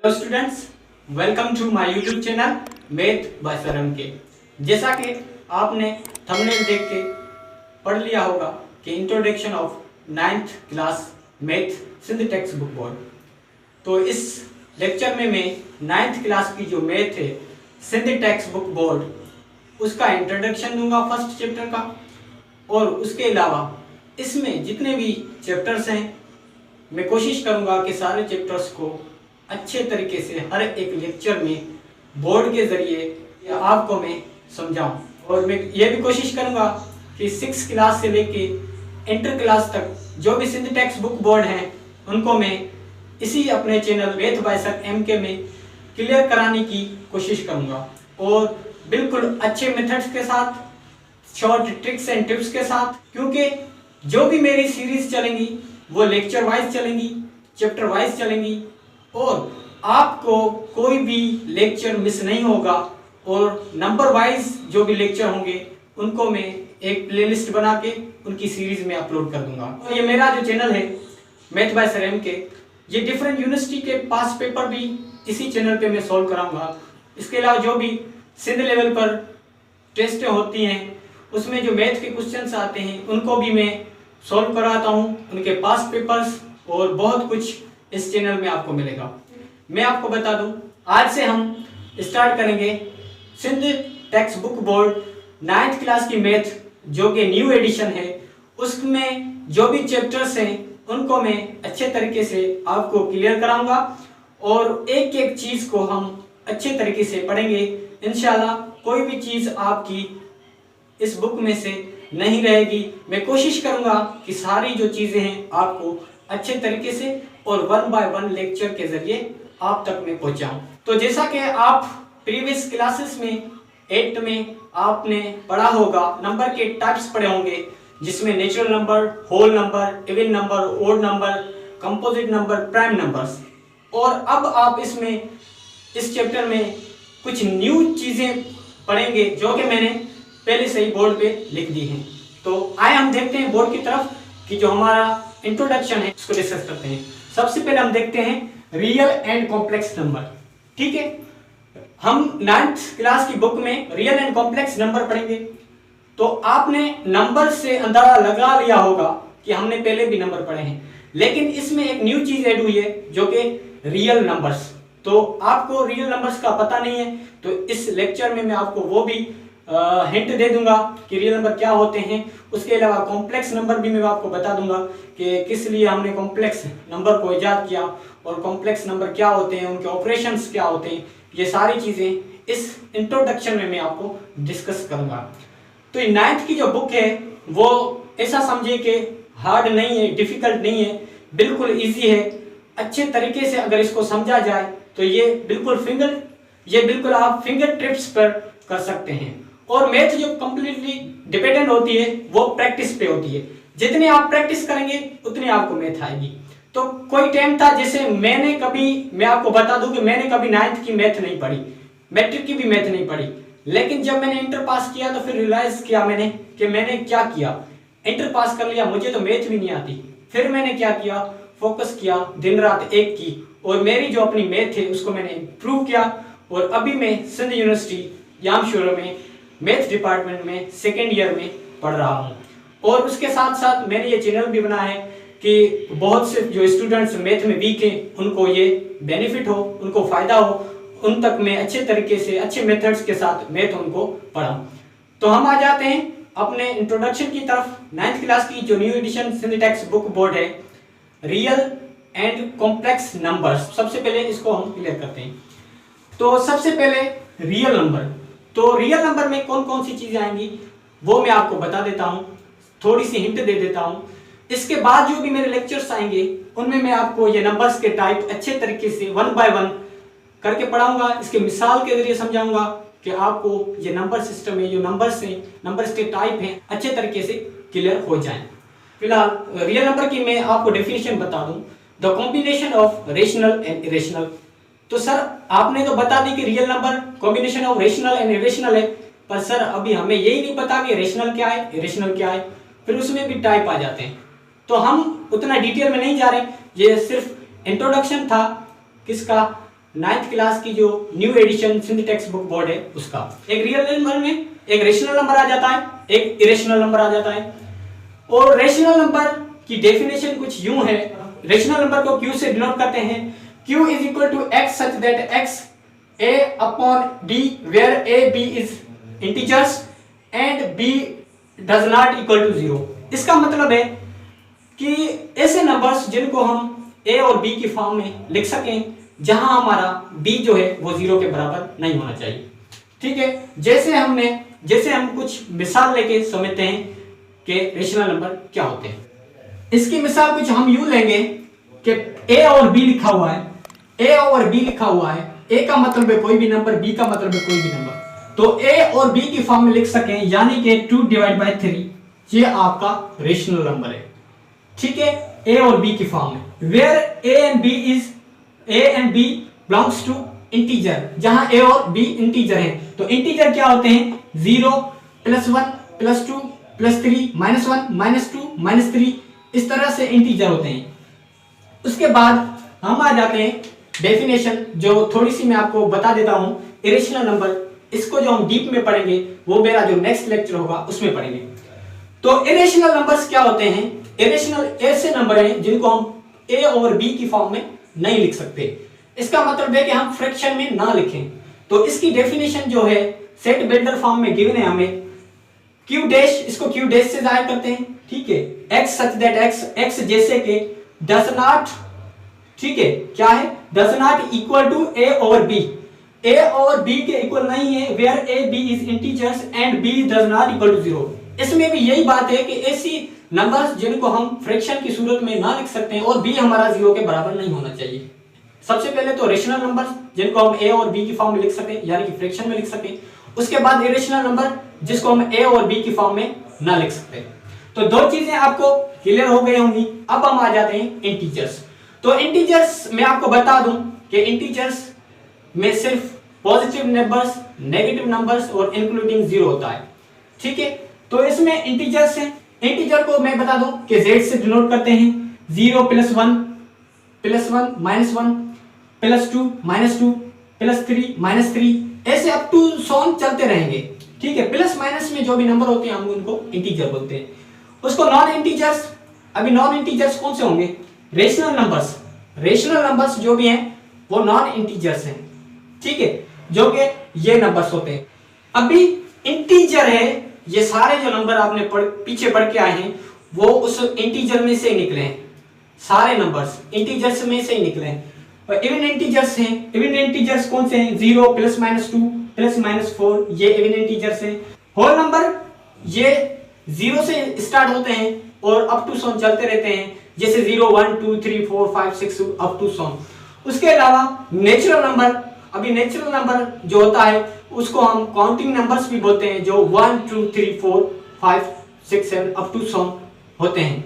Hello students, welcome to my YouTube channel math by sir M K. जैसा कि आपने thumbnail देख के पढ़ लिया होगा कि introduction of 9th class math Sindh text book board. तो इस लेक्चर में मैं 9th क्लास की जो मैथ है सिंध टेक्स्ट बुक बोर्ड उसका इंट्रोडक्शन दूंगा फर्स्ट चैप्टर का, और उसके अलावा इसमें जितने भी चैप्टर्स हैं मैं कोशिश करूंगा कि सारे चैप्टर्स को अच्छे तरीके से हर एक लेक्चर में बोर्ड के जरिए आपको मैं समझाऊं। और मैं ये भी कोशिश करूंगा कि 6th क्लास से लेके इंटर क्लास तक जो भी सिंध टेक्स्ट बुक बोर्ड हैं उनको मैं इसी अपने channel math by sir M K में क्लियर कराने की कोशिश करूंगा, और बिल्कुल अच्छे मेथड्स के साथ, शॉर्ट ट्रिक्स एंड टिप्स के साथ, क्योंकि जो भी मेरी सीरीज चलेंगी वो लेक्चर वाइज चलेंगी, चैप्टर वाइज चलेंगी, और आपको कोई भी लेक्चर मिस नहीं होगा। और नंबर वाइज जो भी लेक्चर होंगे उनको मैं एक प्लेलिस्ट बना के उनकी सीरीज में अपलोड कर दूंगा। और ये मेरा जो चैनल है मैथ बाय सर एम के, ये डिफरेंट यूनिवर्सिटी के पास पेपर भी इसी चैनल पे मैं सॉल्व कराऊंगा। इसके अलावा जो भी सिंध लेवल पर टेस्ट होती हैं उसमें जो मैथ के क्वेश्चंस आते हैं उनको भी मैं सॉल्व कराता हूँ, उनके पास पेपर्स और बहुत कुछ इस चैनल में आपको मिलेगा। मैं आपको बता दूं, आज से हम स्टार्ट करेंगे Sindh text book board 9th class की मैथ जो कि न्यू एडिशन है। उसमें जो भी चैप्टर्स हैं उनको मैं अच्छे तरीके से आपको क्लियर कराऊंगा, और एक एक चीज को हम अच्छे तरीके से पढ़ेंगे। इंशाल्लाह कोई भी चीज आपकी इस बुक में से नहीं रहेगी। मैं कोशिश करूंगा कि सारी जो चीजें हैं आपको अच्छे तरीके से और 1 बाय 1 लेक्चर के जरिए आप तक मैं पहुंचाऊं। तो जैसा कि आप प्रीवियस क्लासेस में 8th में आपने पढ़ा होगा, नंबर के टाइप्स पढ़े होंगे, जिसमें natural number, whole number, even number, odd number, composite number, prime numbers. और अब आप इसमें इस चैप्टर में कुछ न्यू चीजें पढ़ेंगे जो कि मैंने पहले से ही बोर्ड पे लिख दी हैं। तो आए हम देखते हैं बोर्ड की तरफ कि जो हमारा इंट्रोडक्शन है उसको डिस्कस करते हैं। सबसे पहले हम देखते हैं रियल एंड कॉम्प्लेक्स नंबर। ठीक है, हम 9th क्लास की बुक में रियल एंड कॉम्प्लेक्स नंबर पढ़ेंगे। तो आपने नंबर से अंदाजा लगा लिया होगा कि हमने पहले भी नंबर पढ़े हैं, लेकिन इसमें एक न्यू चीज ऐड हुई है जो कि रियल नंबर्स। तो आपको रियल नंबर्स का पता नहीं है तो इस लेक्चर में मैं आपको वो भी हिंट दे दूंगा कि रियल नंबर क्या होते हैं। उसके अलावा कॉम्प्लेक्स नंबर भी मैं आपको बता दूंगा कि किस लिए हमने कॉम्प्लेक्स नंबर को इजाद किया, और कॉम्प्लेक्स नंबर क्या होते हैं, उनके ऑपरेशंस क्या होते हैं। ये सारी चीजें इस इंट्रोडक्शन में मैं आपको डिस्कस करूंगा। तो ये 9th की जो बुक है वो ऐसा समझिए कि हार्ड नहीं है, डिफिकल्ट नहीं है, बिल्कुल ईजी है। अच्छे तरीके से अगर इसको समझा जाए तो ये बिल्कुल आप फिंगर टिप्स पर कर सकते हैं। और मैथ जो कंप्लीटली डिपेंडेंट होती है वो प्रैक्टिस पे होती है। जितने आप प्रैक्टिस करेंगे उतनी आपको मैथ आएगी। तो कोई टाइम था जैसे मैं आपको बता दूं कि मैंने कभी 9th की मैथ नहीं पढ़ी, मैट्रिक की भी मैथ नहीं पढ़ी, लेकिन जब मैंने इंटर पास किया तो फिर रियलाइज किया कि मैंने क्या किया। इंटर पास कर लिया, मुझे तो मैथ भी नहीं आती। फिर मैंने क्या किया, फोकस किया, दिन रात एक की, और मेरी जो अपनी मैथ है उसको मैंने इम्प्रूव किया। और अभी मैं सिंध यूनिवर्सिटी यामशोरा में मैथ डिपार्टमेंट में 2nd ईयर में पढ़ रहा हूँ। और उसके साथ साथ मैंने ये चैनल भी बनाया है कि बहुत से जो स्टूडेंट्स मैथ में वीक हैं उनको ये बेनिफिट हो, उनको फायदा हो, उन तक मैं अच्छे तरीके से अच्छे मेथड्स के साथ मैथ उनको पढ़ाऊं। तो हम आ जाते हैं अपने इंट्रोडक्शन की तरफ। 9th क्लास की जो new edition Sindh text book board है, रियल एंड कॉम्प्लेक्स नंबर्स। सबसे पहले इसको हम क्लियर करते हैं। तो सबसे पहले रियल नंबर। तो रियल नंबर में कौन कौन सी चीजें आएंगी वो मैं आपको बता देता हूं, थोड़ी सी हिंट दे देता हूं। इसके बाद जो भी मेरे लेक्चर्स आएंगे उनमें मैं आपको ये नंबर्स के टाइप अच्छे तरीके से 1 बाय 1 करके पढ़ाऊंगा। इसके मिसाल के जरिए समझाऊंगा कि आपको ये नंबर सिस्टम है, जो नंबर्स हैं, नंबर्स के टाइप हैं, अच्छे तरीके से क्लियर हो जाएं। फिलहाल रियल नंबर की मैं आपको डेफिनेशन बता दूं, the combination of rational and irrational. तो सर आपने तो बता दी कि real number combination of rational and irrational है, पर सर अभी हमें यही नहीं पता कि रेशनल क्या है, इरेशनल क्या है। फिर उसमें भी टाइप आ जाते हैं, तो हम उतना डिटेल में नहीं जा रहे। ये सिर्फ इंट्रोडक्शन था किसका, 9th क्लास की जो new edition Sindh text book board है उसका। एक रियल नंबर में एक रेशनल नंबर आ जाता है, एक इरेशनल नंबर आ जाता है। और रेशनल नंबर की डेफिनेशन कुछ यूं है, रेशनल नंबर को Q से डिनोट करते हैं। Q is equal to x such that x a upon b where a b is integers and b does not equal to 0। इसका मतलब है कि ऐसे नंबर्स जिनको हम a और b की फॉर्म में लिख सकें जहां हमारा b जो है वो 0 के बराबर नहीं होना चाहिए। ठीक है, जैसे हम कुछ मिसाल लेके समझते हैं कि रेशनल नंबर क्या होते हैं। इसकी मिसाल कुछ हम यूं लेंगे कि a और b लिखा हुआ है, a और b लिखा हुआ है, a का मतलब है कोई भी नंबर, b का मतलब है कोई भी नंबर, तो a और b की फॉर्म में लिख सकें, यानी कि 2/3 ये आपका रेशनल नंबर है। ठीक है, a और b की फॉर्म में, where a and b belongs to integer, जहां a और b इंटीजर हैं। तो इंटीजर क्या होते हैं? 0 +1 +2 +3 -1 -2 -3, इस तरह से इंटीजर होते हैं। उसके बाद हम आ जाते हैं डेफिनेशन, जो थोड़ी सी मैं आपको बता देता हूं। इरेशनल नंबर, इसको जो हम डीप में पढ़ेंगे वो मेरा जो नेक्स्ट लेक्चर होगा उसमें पढ़ेंगे। तो इरेशनल नंबर्स क्या होते हैं? इरेशनल ऐसे नंबर हैं जिनको हम a और b की फॉर्म में नहीं लिख सकते। इसका मतलब है कि हम फ्रैक्शन में ना लिखें। तो इसकी डेफिनेशन जो है सेट बिल्डर फॉर्म में गिवन है हमें। q डैश, इसको q डैश से जाहिर करते हैं। ठीक है, x सच दैट x जैसे कि डज नॉट, ठीक है, क्या है? Does not equal to a और b, a और b के इक्वल नहीं है, where a b is integers and b does not equal to 0। इसमें भी यही बात है कि ऐसी नंबर्स जिनको हम फ्रैक्शन की सूरत में ना लिख सकते हैं और b हमारा 0 के बराबर नहीं होना चाहिए। सबसे पहले तो रेशनल नंबर्स जिनको हम a और b की फॉर्म में लिख सकें, यानी कि फ्रैक्शन में लिख सकें। उसके बाद इरेशनल नंबर जिसको हम a और b की फॉर्म में ना लिख सकते। तो दो चीजें आपको क्लियर हो गई होंगी। अब हम आ जाते हैं इंटीजर्स। तो इंटीजर्स मैं आपको बता दूं कि इंटीजर्स में सिर्फ पॉजिटिव नंबर्स, नेगेटिव नंबर्स और इंक्लूडिंग 0 होता है। ठीक है, तो इसमें इंटीजर्स हैं। इंटीजर को मैं बता दूं कि z से डिनोट करते हैं। 0 +1 +1 -1 +2 -2 +3 -3, ऐसे अप टू सोन चलते रहेंगे। ठीक है, प्लस माइनस में जो भी नंबर होते हैं हम उनको इंटीजर बोलते हैं। उसको नॉन इंटीजर्स, अभी नॉन इंटीजर्स कौन से होंगे? Rational numbers. रेशनल नंबर्स जो भी हैं वो नॉन इंटीजर्स हैं। ठीक है, जो कि ये नंबर्स होते हैं। अभी इंटीजर है, ये सारे जो नंबर आपने पीछे पढ़ के आए हैं वो उस इंटीजर में से ही निकले हैं। सारे नंबर्स इंटीजर्स में से ही निकले हैं। और इवन इंटीजर्स हैं। इवन इंटीजर्स कौन से हैं? 0 +-2 +-4, ये इवन इंटीजर्स हैं। होल नंबर ये 0 से स्टार्ट होते हैं और अप टू सोन चलते रहते हैं, जैसे 0 1 2 3 4 5 6 अप टू सोन। उसके अलावा नेचुरल नंबर, अभी नेचुरल नंबर जो होता है उसको हम काउंटिंग नंबर्स भी बोलते हैं, जो 1 2 3 4 5 6 7 अप टू सोन होते हैं।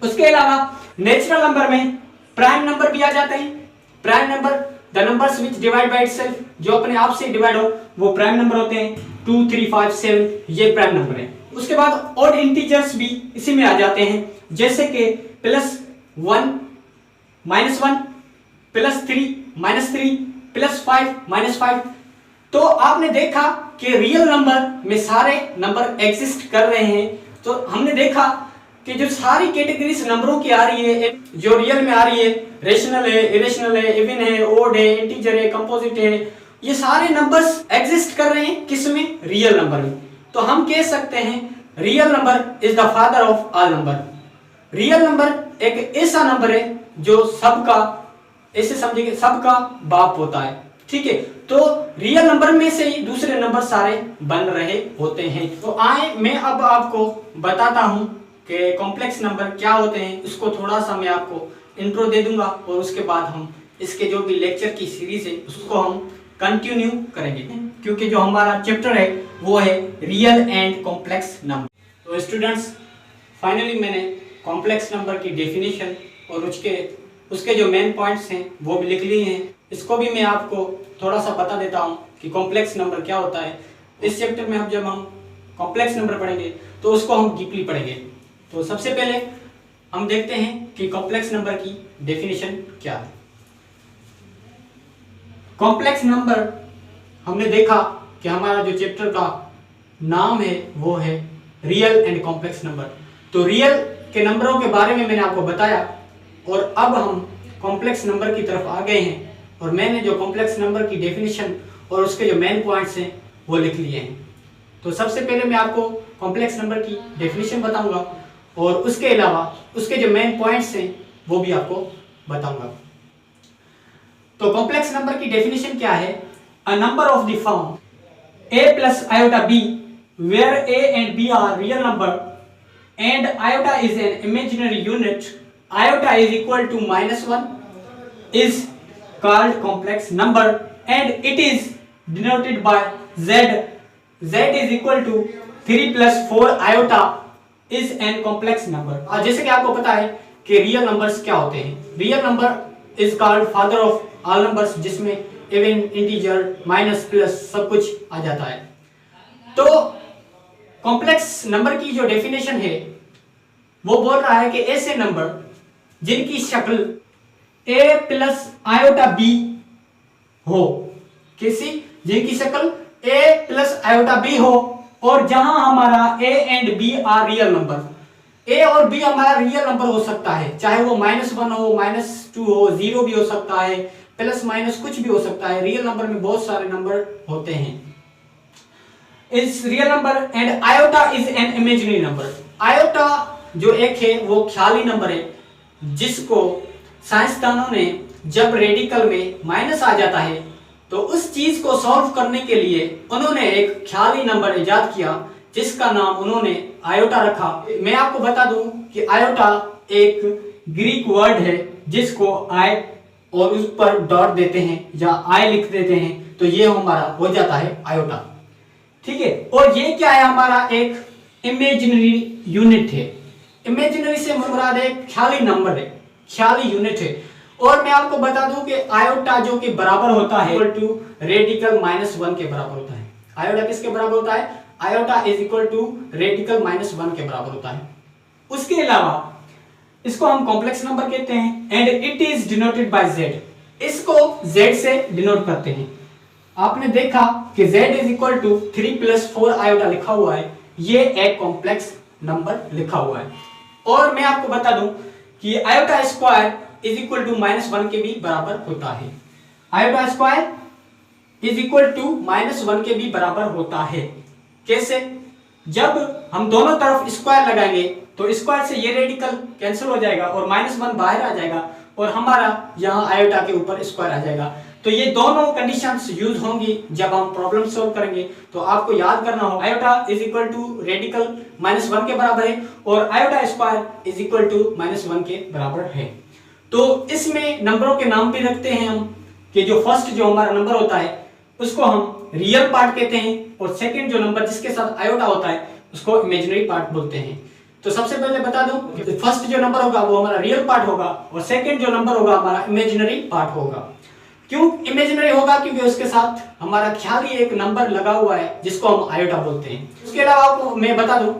उसके अलावा नेचुरल नंबर में प्राइम नंबर भी आ जाते हैं। Prime number, the numbers which divide by itself, जो अपने आप से डिवाइड हो वो प्राइम नंबर होते हैं। 2 3 5 7 ये प्राइम नंबर है। उसके बाद ऑड इंटीजर्स भी इसी में आ जाते हैं, जैसे कि +1 -1 +3 -3 +5 -5। तो आपने देखा कि रियल नंबर में सारे नंबर एग्जिस्ट कर रहे हैं। तो हमने देखा कि जो सारी कैटेगरीज नंबरों की आ रही है, जो रियल में आ रही है, रेशनल है, इरेशनल है, इवन है, ओड है, इंटीजर है, कंपोजिट है, ये सारे नंबर्स एग्जिस्ट कर रहे हैं किसमें? रियल नंबर में। तो हम कह सकते हैं real number is the father of all number. Real number एक ऐसा नंबर है जो सबका, ऐसे समझिए सबका बाप होता है। ठीक है, तो रियल नंबर में से ही दूसरे नंबर सारे बन रहे होते हैं। तो आए मैं अब आपको बताता हूं कि कॉम्प्लेक्स नंबर क्या होते हैं। इसको थोड़ा सा मैं आपको इंट्रो दे दूंगा और उसके बाद हम इसके जो भी लेक्चर की सीरीज है उसको हम कंटिन्यू करेंगे, क्योंकि जो हमारा चैप्टर है वो है रियल एंड कॉम्प्लेक्स नंबर। तो स्टूडेंट्स, फाइनली मैंने कॉम्प्लेक्स नंबर की डेफिनेशन और उसके जो मेन पॉइंट्स हैं वो भी लिख लिए हैं। इसको भी मैं आपको थोड़ा सा बता देता हूँ कि कॉम्प्लेक्स नंबर क्या होता है। इस चैप्टर में जब हम कॉम्प्लेक्स नंबर पढ़ेंगे तो उसको हम डीपली पढ़ेंगे। तो सबसे पहले हम देखते हैं कि कॉम्प्लेक्स नंबर की डेफिनेशन क्या है। कॉम्प्लेक्स नंबर हमने देखा कि हमारा जो चैप्टर का नाम है वो है रियल एंड कॉम्प्लेक्स नंबर। तो रियल के नंबरों के बारे में मैंने आपको बताया और अब हम कॉम्प्लेक्स नंबर की तरफ आ गए हैं और मैंने जो कॉम्प्लेक्स नंबर की डेफिनेशन और उसके जो मेन पॉइंट्स हैं वो लिख लिए हैं। तो सबसे पहले मैं आपको कॉम्प्लेक्स नंबर की डेफिनेशन बताऊंगा और उसके अलावा उसके जो मेन पॉइंट्स हैं वो भी आपको बताऊंगा। तो कॉम्प्लेक्स नंबर की डेफिनेशन क्या है? A number of the form a plus iota b where a and b are real number and iota is an imaginary unit, iota is equal to -1 is called complex number and it is denoted by z. Z is equal to 3 plus 4 iota is an complex number। जैसे कि आपको पता है कि real numbers क्या होते हैं। Real number is called father of all numbers, जिसमें इवन, इंटीजर, माइनस, प्लस सब कुछ आ जाता है। तो कॉम्प्लेक्स नंबर की जो डेफिनेशन है वो बोल रहा है कि ऐसे नंबर जिनकी शक्ल a प्लस आयोटा b हो, किसी जिनकी शक्ल a प्लस आयोटा b हो और जहां हमारा a and b are real number. a और b हमारा रियल नंबर हो सकता है, चाहे वो -1 हो, -2 हो, 0 भी हो सकता है, प्लस माइनस कुछ भी हो सकता है। रियल नंबर में बहुत सारे नंबर होते हैं। Is real number and iota is an imaginary number. Iota जो एक है वो ख्याली नंबर है, जिसको साइंसदानों ने जब रेडिकल में माइनस आ जाता है तो उस चीज को सॉल्व करने के लिए उन्होंने एक ख्याली नंबर इजाद किया जिसका नाम उन्होंने आयोटा रखा। मैं आपको बता दूं कि आयोटा एक ग्रीक वर्ड है जिसको आई और उस पर डॉट देते हैं या आई लिख देते हैं तो ये हमारा हो जाता है आयोटा। ठीक है, और ये क्या है? हमारा एक इमेजिनरी यूनिट है। इमेजिनरी से मुराद एक ख्याली नंबर है, ख्याली यूनिट है। और मैं आपको बता दूं कि आयोटा जो कि बराबर होता है इक्वल टू रेडिकल -1 के बराबर होता है। आयोटा किसके बराबर होता है? Iota is equal to radical -1 के बराबर होता है। उसके अलावा इसको हम कॉम्प्लेक्स नंबर कहते हैं and it is denoted by z। इसको z से डिनोट करते हैं। आपने देखा कि z is equal to 3 plus 4 iota लिखा हुआ है, ये एक कॉम्प्लेक्स नंबर लिखा हुआ है। और मैं आपको बता दूं कि iota square is equal to -1 के भी बराबर होता है। Iota square is equal to -1 के भी बराबर होता है। कैसे? जब हम दोनों तरफ स्क्वायर लगाएंगे तो स्क्वायर से ये रेडिकल कैंसिल हो जाएगा और -1 बाहर आ जाएगा और हमारा यहाँ आयोटा के ऊपर स्क्वायर आ जाएगा। तो ये दोनों कंडीशंस यूज होंगी जब हम प्रॉब्लम सॉल्व करेंगे। तो आपको याद करना हो iota is equal to radical -1 के बराबर है और iota square is equal to -1 के बराबर है। तो इसमें नंबरों के नाम भी रखते हैं हम कि जो फर्स्ट जो हमारा नंबर होता है उसको हम रियल पार्ट कहते हैं और सेकंड जो नंबर जिसके साथ आयोटा होता है उसको इमेजिनरी पार्ट बोलते हैं। तो सबसे पहले बता दूं कि फर्स्ट जो नंबर होगा वो हमारा रियल पार्ट होगा और सेकंड जो नंबर होगा हमारा इमेजिनरी पार्ट होगा। क्यों इमेजिनरी होगा? क्योंकि उसके साथ हमारा ख्याली एक नंबर लगा हुआ है जिसको हम आयोटा बोलते हैं। उसके अलावा आपको मैं बता दूं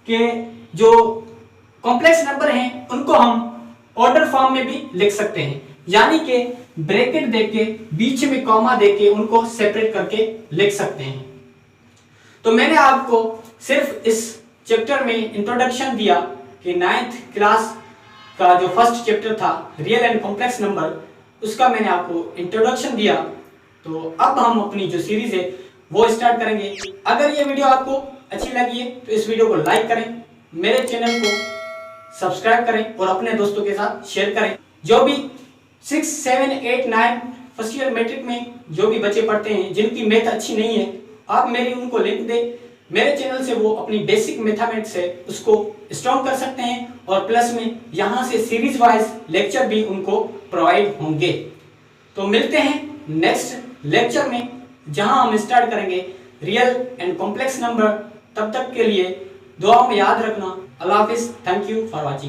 कि जो कॉम्प्लेक्स नंबर हैं उनको हम ऑर्डर फॉर्म में भी लिख सकते हैं, यानी कि ब्रैकेट देके बीच में कॉमा देके उनको सेपरेट करके लिख सकते हैं। तो मैंने आपको सिर्फ इस चैप्टर में इंट्रोडक्शन दिया कि 9th क्लास का जो फर्स्ट चैप्टर था रियल एंड कॉम्प्लेक्स नंबर, उसका मैंने आपको इंट्रोडक्शन दिया। तो अब हम अपनी जो सीरीज है वो स्टार्ट करेंगे। अगर ये वीडियो आपको अच्छी लगी है तो इस वीडियो को लाइक करें, मेरे चैनल को सब्सक्राइब करें और अपने दोस्तों के साथ शेयर करें। जो भी 6, 7, 8, 9 फर्स्ट ईयर मैट्रिक में जो भी बच्चे पढ़ते हैं जिनकी मैथ अच्छी नहीं है, आप मेरी उनको लिंक दे मेरे चैनल से, वो अपनी बेसिक मैथमेटिक्स है उसको स्ट्रॉन्ग कर सकते हैं और प्लस में यहाँ से सीरीज वाइज लेक्चर भी उनको प्रोवाइड होंगे। तो मिलते हैं नेक्स्ट लेक्चर में जहां हम स्टार्ट करेंगे रियल एंड कॉम्प्लेक्स नंबर। तब तक के लिए दुआ में याद रखना। अल्लाह हाफिज। Thank you for watching.